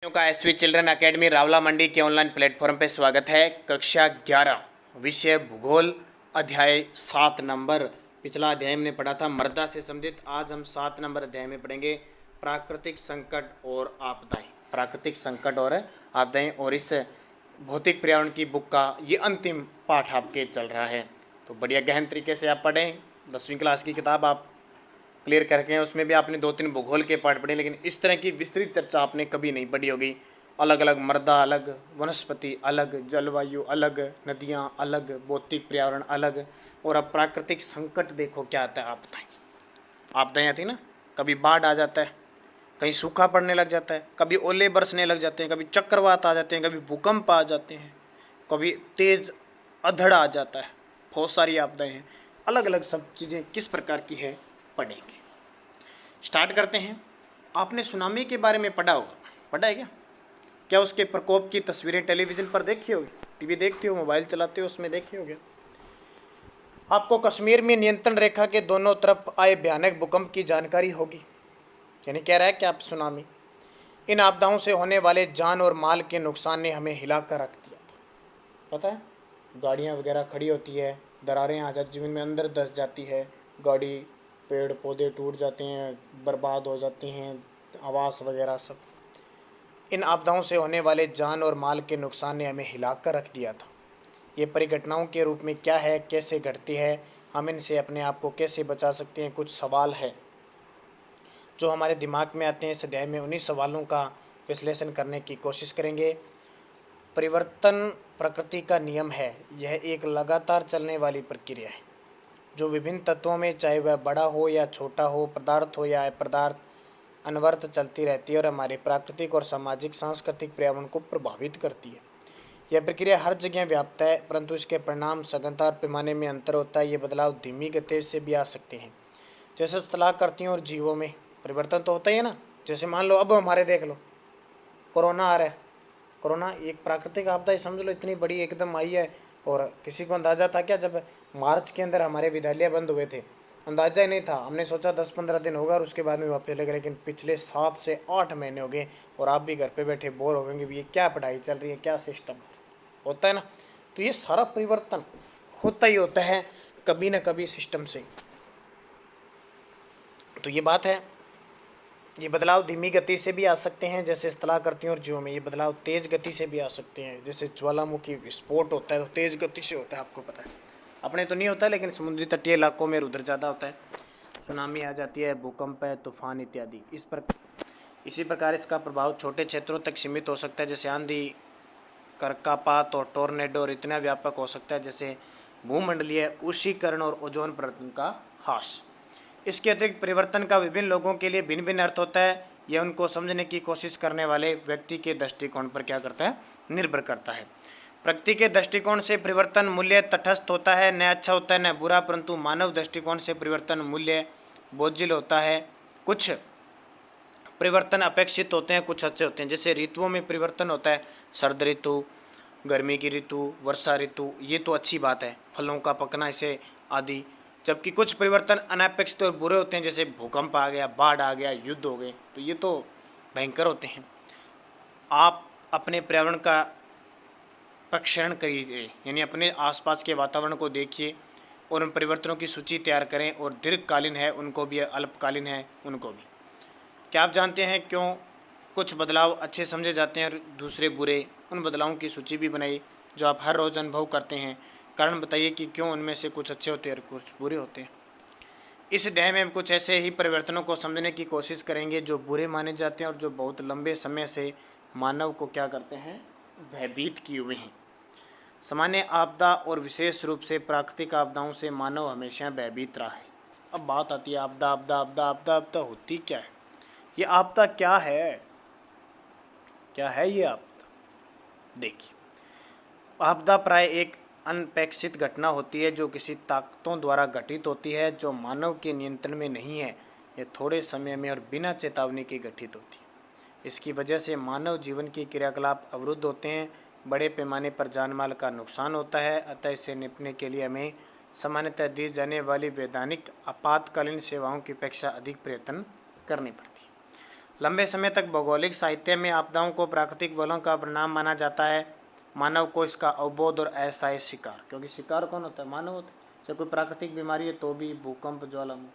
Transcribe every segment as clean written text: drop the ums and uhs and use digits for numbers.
बच्चों का SV children academy Rawla मंडी के ऑनलाइन प्लेटफॉर्म पे स्वागत है। कक्षा 11 विषय भूगोल अध्याय 7 नंबर। पिछला अध्याय हमने पढ़ा था मृदा से संबंधित। आज हम 7 नंबर अध्याय में पढ़ेंगे प्राकृतिक संकट और आपदाएं। प्राकृतिक संकट और आपदाएं और इस भौतिक पर्यावरण की बुक का ये अंतिम पाठ आपके चल रहा है। तो बढ़िया गहन तरीके से आप पढ़ें। 10वीं क्लास की किताब आप क्लियर करके हैं, उसमें भी आपने 2-3 भूगोल के पाठ पढ़े, लेकिन इस तरह की विस्तृत चर्चा आपने कभी नहीं पढ़ी होगी। अलग अलग मृदा अलग, वनस्पति अलग, जलवायु अलग, नदियाँ अलग, भौतिक पर्यावरण अलग। और अब प्राकृतिक संकट देखो क्या आता है। आपदाएं आपदाएं आती ना, कभी बाढ़ आ जाता है, कहीं सूखा पड़ने लग जाता है, कभी ओले बरसने लग जाते हैं, कभी चक्रवात आ जाते हैं, कभी भूकंप आ जाते हैं, कभी तेज अधड़ आ जाता है। बहुत सारी आपदाएं हैं। अलग अलग सब चीज़ें किस प्रकार की है पढ़ेंगे। स्टार्ट करते हैं। आपने सुनामी के बारे में पढ़ा होगा, पढ़ा है क्या? क्या उसके प्रकोप की तस्वीरें टेलीविज़न पर देखी होगी? टीवी देखते हो, मोबाइल चलाते हो, उसमें देखी होगी। आपको कश्मीर में नियंत्रण रेखा के दोनों तरफ आए भयानक भूकंप की जानकारी होगी। यानी कह रहा है कि आप सुनामी, इन आपदाओं से होने वाले जान और माल के नुकसान ने हमें हिला कर रख दिया था। पता है, गाड़ियाँ वगैरह खड़ी होती है, दरारें आ जाती, ज़मीन में अंदर धंस जाती है गाड़ी, पेड़ पौधे टूट जाते हैं, बर्बाद हो जाती हैं, आवास वगैरह सब। इन आपदाओं से होने वाले जान और माल के नुकसान ने हमें हिला कर रख दिया था। ये परिघटनाओं के रूप में क्या है, कैसे घटती है, हम इनसे अपने आप को कैसे बचा सकते हैं, कुछ सवाल है जो हमारे दिमाग में आते हैं। इस अध्याय में उन्हीं सवालों का विश्लेषण करने की कोशिश करेंगे। परिवर्तन प्रकृति का नियम है। यह एक लगातार चलने वाली प्रक्रिया है जो विभिन्न तत्वों में, चाहे वह बड़ा हो या छोटा हो, पदार्थ हो या अपदार्थ, अनवरत चलती रहती है और हमारे प्राकृतिक और सामाजिक सांस्कृतिक पर्यावरण को प्रभावित करती है। यह प्रक्रिया हर जगह व्याप्त है, परंतु इसके परिणाम सघनता और पैमाने में अंतर होता है। ये बदलाव धीमी गति से भी आ सकते हैं। जैसे स्थलाकृतियों और जीवों में परिवर्तन तो होता ही है ना। जैसे मान लो अब हमारे देख लो कोरोना आ रहा है। कोरोना एक प्राकृतिक आपदा ही समझ लो, इतनी बड़ी एकदम आई है। और किसी को अंदाज़ा था क्या? जब मार्च के अंदर हमारे विद्यालय बंद हुए थे, अंदाज़ा ही नहीं था। हमने सोचा 10-15 दिन होगा और उसके बाद में वापस लगे, लेकिन पिछले 7 से 8 महीने हो गए और आप भी घर पे बैठे बोर हो गए भी ये क्या पढ़ाई चल रही है, क्या सिस्टम होता है ना। तो ये सारा परिवर्तन होता ही होता है कभी ना कभी सिस्टम से। तो ये बात है। ये बदलाव धीमी गति से भी आ सकते हैं जैसे स्थलाकृतियों और जीवों में। ये बदलाव तेज गति से भी आ सकते हैं, जैसे ज्वालामुखी विस्फोट होता है तो तेज गति से होता है, आपको पता है। अपने तो नहीं होता, लेकिन समुद्री तटीय इलाकों में उधर ज़्यादा होता है। सुनामी आ जाती है, भूकंप है, तूफान इत्यादि। इसी प्रकार इसका प्रभाव छोटे क्षेत्रों तक सीमित हो सकता है, जैसे आंधी, करकापात और टोर्नेडो, और इतना व्यापक हो सकता है जैसे भूमंडलीय ऊष्मीकरण और ओजोन परत का ह्रास। इसके अतिरिक्त परिवर्तन का विभिन्न लोगों के लिए भिन्न भिन्न अर्थ होता है। यह उनको समझने की कोशिश करने वाले व्यक्ति के दृष्टिकोण पर क्या करता है, निर्भर करता है। प्रकृति के दृष्टिकोण से परिवर्तन मूल्य तटस्थ होता है, न अच्छा होता है न बुरा, परंतु मानव दृष्टिकोण से परिवर्तन मूल्य बोझिल होता है। कुछ परिवर्तन अपेक्षित होते हैं, कुछ अच्छे होते हैं। जैसे ऋतुओं में परिवर्तन होता है, सर्द ऋतु, गर्मी की ऋतु, वर्षा ऋतु, ये तो अच्छी बात है, फलों का पकना इसे आदि। जबकि कुछ परिवर्तन अनपेक्षित और बुरे होते हैं, जैसे भूकंप आ गया, बाढ़ आ गया, युद्ध हो गए, तो ये तो भयंकर होते हैं। आप अपने पर्यावरण का प्रक्षालन करिए, यानी अपने आसपास के वातावरण को देखिए और उन परिवर्तनों की सूची तैयार करें, और दीर्घकालीन है उनको भी, अल्पकालीन है उनको भी। क्या आप जानते हैं क्यों कुछ बदलाव अच्छे समझे जाते हैं और दूसरे बुरे? उन बदलावों की सूची भी बनाइए जो आप हर रोज़ अनुभव करते हैं। कारण बताइए कि क्यों उनमें से कुछ अच्छे होते हैं और कुछ बुरे होते हैं। इस अध्याय में हम कुछ ऐसे ही परिवर्तनों को समझने की कोशिश करेंगे जो बुरे माने जाते हैं और जो बहुत लंबे समय से मानव को क्या करते हैं, भयभीत किए हुए हैं। सामान्य आपदा और विशेष रूप से प्राकृतिक आपदाओं से मानव हमेशा भयभीत रहा है। अब बात आती है आपदा आपदा आपदा आपदा आपदा होती क्या है? ये आपदा क्या है? क्या है ये आपदा? देखिए, आपदा प्राय एक अनपेक्षित घटना होती है जो किसी ताकतों द्वारा घटित होती है, जो मानव के नियंत्रण में नहीं है। यह थोड़े समय में और बिना चेतावनी के घटित होती है। इसकी वजह से मानव जीवन की क्रियाकलाप अवरुद्ध होते हैं, बड़े पैमाने पर जान माल का नुकसान होता है। अतः इससे निपटने के लिए हमें सामान्यतः दी जाने वाली वैधानिक आपातकालीन सेवाओं की अपेक्षा अधिक प्रयत्न करनी पड़ती है। लंबे समय तक भौगोलिक साहित्य में आपदाओं को प्राकृतिक बलों का परिणाम माना जाता है। मानव को इसका अवबोध और असहाय शिकार, क्योंकि शिकार कौन होता है? मानव होता है। चाहे कोई प्राकृतिक बीमारी है तो भी, भूकंप, ज्वालामुखी,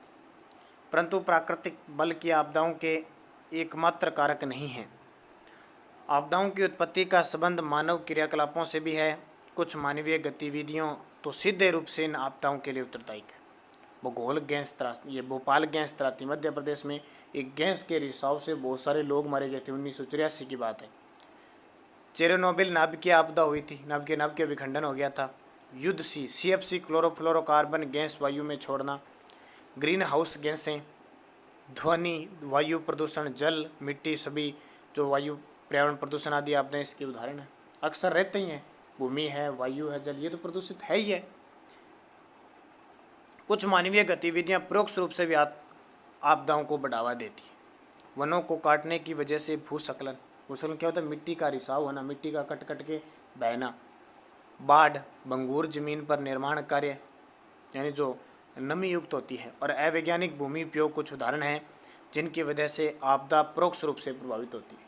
परंतु प्राकृतिक बल की आपदाओं के एकमात्र कारक नहीं हैं। आपदाओं की उत्पत्ति का संबंध मानव क्रियाकलापों से भी है। कुछ मानवीय गतिविधियों तो सीधे रूप से इन आपदाओं के लिए उत्तरदायी है। भूगोल गैस त्रासदी, ये भोपाल गैस त्रासदी मध्य प्रदेश में एक गैस के रिसाव से बहुत सारे लोग मारे गए थे। 1983 की बात है। चेरनोबिल नाभिकीय आपदा हुई थी, नाभिकीय विखंडन हो गया था। युद्ध सी, CFC क्लोरोफ्लोरोकार्बन गैस वायु में छोड़ना, ग्रीन हाउस गैसें, ध्वनि, वायु प्रदूषण, जल, मिट्टी, सभी जो वायु पर्यावरण प्रदूषण आदि आपदाएं इसके उदाहरण हैं। अक्सर रहते ही हैं। भूमि है, वायु है, जल, ये तो प्रदूषित है ही है। कुछ मानवीय गतिविधियां परोक्ष रूप से भी आपदाओं को बढ़ावा देती है। वनों को काटने की वजह से भूस्खलन, भूस्खलन क्या होता है? मिट्टी का रिसाव होना, मिट्टी का कट कट के बहना। बाढ़, भंगुर जमीन पर निर्माण कार्य यानी जो नमी युक्त होती है, और अवैज्ञानिक भूमि उपयोग कुछ उदाहरण हैं जिनकी वजह से आपदा परोक्ष रूप से प्रभावित होती है।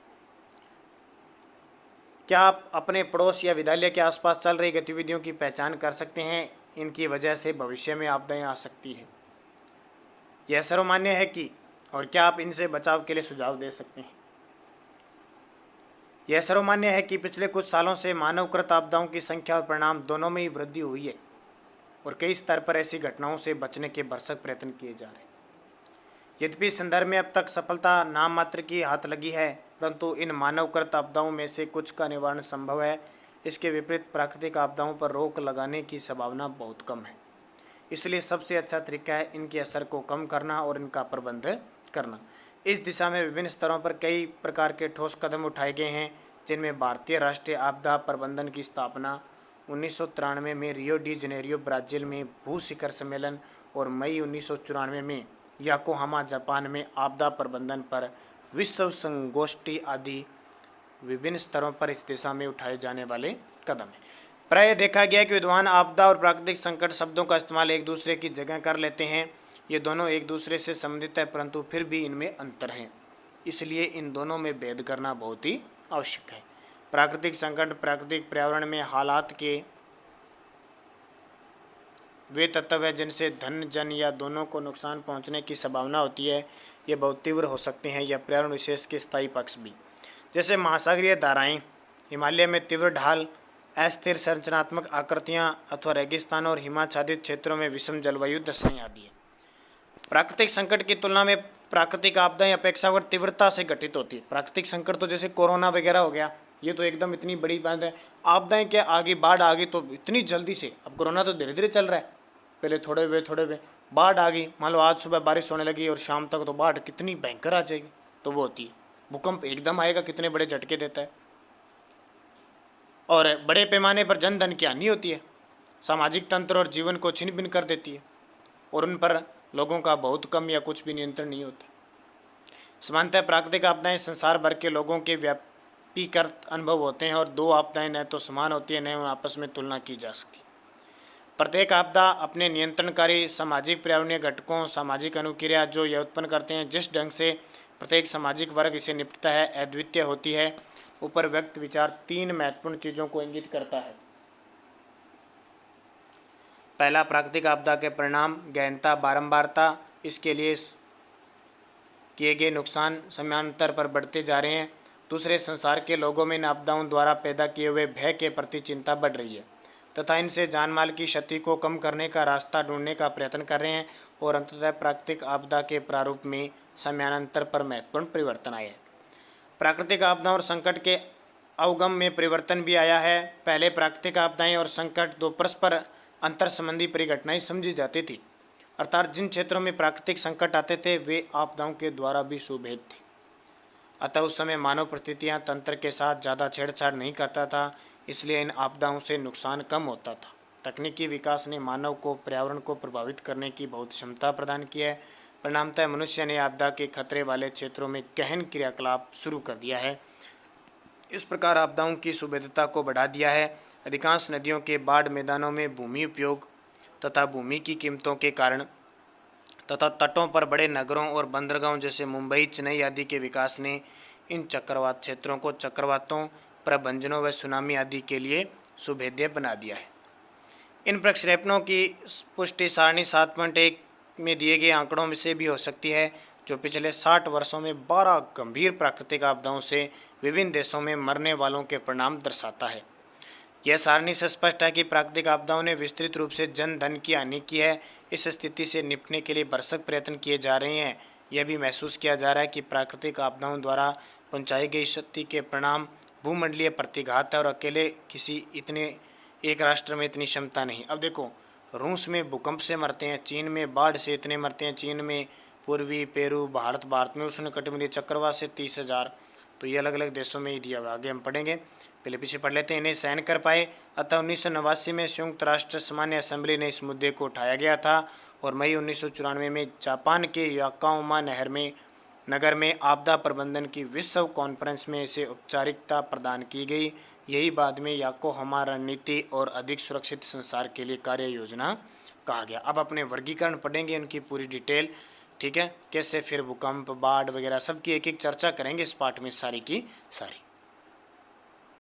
क्या आप अपने पड़ोस या विद्यालय के आसपास चल रही गतिविधियों की पहचान कर सकते हैं? इनकी वजह से भविष्य में आपदाएं आ सकती है। यह सर्वमान्य है कि, और क्या आप इनसे बचाव के लिए सुझाव दे सकते हैं? यह सर्वमान्य है कि पिछले कुछ सालों से मानवकृत आपदाओं की संख्या और परिणाम दोनों में ही वृद्धि हुई है, और कई स्तर पर ऐसी घटनाओं से बचने के भरसक प्रयत्न किए जा रहे हैं। यद्यपि इस संदर्भ में अब तक सफलता नाम मात्र की हाथ लगी है, परंतु इन मानवकृत आपदाओं में से कुछ का निवारण संभव है। इसके विपरीत प्राकृतिक आपदाओं पर रोक लगाने की संभावना बहुत कम है। इसलिए सबसे अच्छा तरीका है इनके असर को कम करना और इनका प्रबंध करना। इस दिशा में विभिन्न स्तरों पर कई प्रकार के ठोस कदम उठाए गए हैं, जिनमें भारतीय राष्ट्रीय आपदा प्रबंधन की स्थापना 1993 में रियो डी जनेरियो ब्राज़ील में भू शिखर सम्मेलन और मई 1994 में याकोहामा जापान में आपदा प्रबंधन पर विश्व संगोष्ठी आदि विभिन्न स्तरों पर इस दिशा में उठाए जाने वाले कदम हैं। प्रायः देखा गया है कि विद्वान आपदा और प्राकृतिक संकट शब्दों का इस्तेमाल एक दूसरे की जगह कर लेते हैं। ये दोनों एक दूसरे से संबंधित है, परंतु फिर भी इनमें अंतर है। इसलिए इन दोनों में भेद करना बहुत ही आवश्यक है। प्राकृतिक संकट प्राकृतिक पर्यावरण में हालात के वे तत्व हैं जिनसे धन, जन या दोनों को नुकसान पहुंचने की संभावना होती है। ये बहुत तीव्र हो सकते हैं या पर्यावरण विशेष के स्थायी पक्ष भी, जैसे महासागरीय धाराएं, हिमालय में तीव्र ढाल, अस्थिर संरचनात्मक आकृतियां अथवा रेगिस्तान और हिमाच्छादित क्षेत्रों में विषम जलवायु दशाएं आदि है। प्राकृतिक संकट की तुलना में प्राकृतिक आपदाएं अपेक्षाकृत तीव्रता से घटित होती है। प्राकृतिक संकट तो जैसे कोरोना वगैरह हो गया, ये तो एकदम इतनी बड़ी बात है। आपदाएं क्या, आगे बाढ़ आ गई तो इतनी जल्दी से, अब कोरोना तो धीरे धीरे चल रहा है, पहले थोड़े हुए बाढ़ आ गई। मान लो आज सुबह बारिश होने लगी और शाम तक तो बाढ़ कितनी भयंकर आ जाएगी, तो वो होती है। भूकंप एकदम आएगा, कितने बड़े झटके देता है, और बड़े पैमाने पर जन धन की हानि होती है, सामाजिक तंत्र और जीवन को छिन्न भिन्न कर देती है, और उन पर लोगों का बहुत कम या कुछ भी नियंत्रण नहीं होता। सामान्यतः प्राकृतिक आपदाएं संसार भर के लोगों के व्यापीकृत अनुभव होते हैं, और दो आपदाएं न तो समान होती है, न आपस में तुलना की जा सकती। प्रत्येक आपदा अपने नियंत्रणकारी सामाजिक पर्यावरणीय घटकों, सामाजिक अनुक्रिया जो यह उत्पन्न करते हैं, जिस ढंग से प्रत्येक सामाजिक वर्ग इसे निपटता है, अद्वितीय होती है। ऊपर व्यक्त विचार तीन महत्वपूर्ण चीज़ों को इंगित करता है। पहला, प्राकृतिक आपदा के परिणाम, गहनता, बारंबारता, इसके लिए किए गए नुकसान समयांतर पर बढ़ते जा रहे हैं। दूसरे, संसार के लोगों में इन आपदाओं द्वारा पैदा किए हुए भय के प्रति चिंता बढ़ रही है तथा इनसे जानमाल की क्षति को कम करने का रास्ता ढूंढने का प्रयत्न कर रहे हैं। और अंततः प्राकृतिक आपदा के प्रारूप में समयांतर पर महत्वपूर्ण परिवर्तन आए हैं। प्राकृतिक आपदाओं और संकट के अवगम में परिवर्तन भी आया है। पहले प्राकृतिक आपदाएं और संकट दो परस्पर अंतर संबंधी परिघटनाएं समझी जाती थी, अर्थात जिन क्षेत्रों में प्राकृतिक संकट आते थे वे आपदाओं के द्वारा भी सुभेद थे। अतः उस समय मानव परिस्थितियां तंत्र के साथ ज़्यादा छेड़छाड़ नहीं करता था, इसलिए इन आपदाओं से नुकसान कम होता था। तकनीकी विकास ने मानव को पर्यावरण को प्रभावित करने की बहुत क्षमता प्रदान की है। परिणामतः मनुष्य ने आपदा के खतरे वाले क्षेत्रों में गहन क्रियाकलाप शुरू कर दिया है। इस प्रकार आपदाओं की सुभेदता को बढ़ा दिया है। अधिकांश नदियों के बाढ़ मैदानों में भूमि उपयोग तथा भूमि की कीमतों के कारण तथा तटों पर बड़े नगरों और बंदरगाहों जैसे मुंबई, चेन्नई आदि के विकास ने इन चक्रवात क्षेत्रों को चक्रवातों, प्रभंजनों व सुनामी आदि के लिए सुभेद्य बना दिया है। इन प्रक्षेपणों की पुष्टि सारणी 7.1 में दिए गए आंकड़ों में से भी हो सकती है, जो पिछले 60 वर्षों में 12 गंभीर प्राकृतिक आपदाओं से विभिन्न देशों में मरने वालों के परिणाम दर्शाता है। यह सारणी से स्पष्ट है कि प्राकृतिक आपदाओं ने विस्तृत रूप से जन धन की हानि की है। इस स्थिति से निपटने के लिए भरसक प्रयत्न किए जा रहे हैं। यह भी महसूस किया जा रहा है कि प्राकृतिक आपदाओं द्वारा पहुंचाई गई क्षति के परिणाम भूमंडलीय प्रतिघात है और अकेले किसी इतने एक राष्ट्र में इतनी क्षमता नहीं। अब देखो, रूस में भूकंप से मरते हैं, चीन में बाढ़ से इतने मरते हैं, चीन में पूर्वी पेरू, भारत में उष्णकटिबंधीय चक्रवात से 30,000। तो ये अलग अलग देशों में ही दिया हुआ, आगे हम पढ़ेंगे, पहले पीछे पढ़ लेते हैं। इन्हें सहन कर पाए। अतः 1989 में संयुक्त राष्ट्र सामान्य असेंबली ने इस मुद्दे को उठाया गया था और मई 1994 में जापान के याकाओमा नगर में आपदा प्रबंधन की विश्व कॉन्फ्रेंस में इसे औपचारिकता प्रदान की गई। यही बाद में याकोहामा रणनीति और अधिक सुरक्षित संसार के लिए कार्य योजना कहा गया। अब अपने वर्गीकरण पढ़ेंगे, उनकी पूरी डिटेल, ठीक है, कैसे फिर भूकंप, बाढ़ वगैरह सबकी एक एक चर्चा करेंगे इस पाठ में सारी की सारी।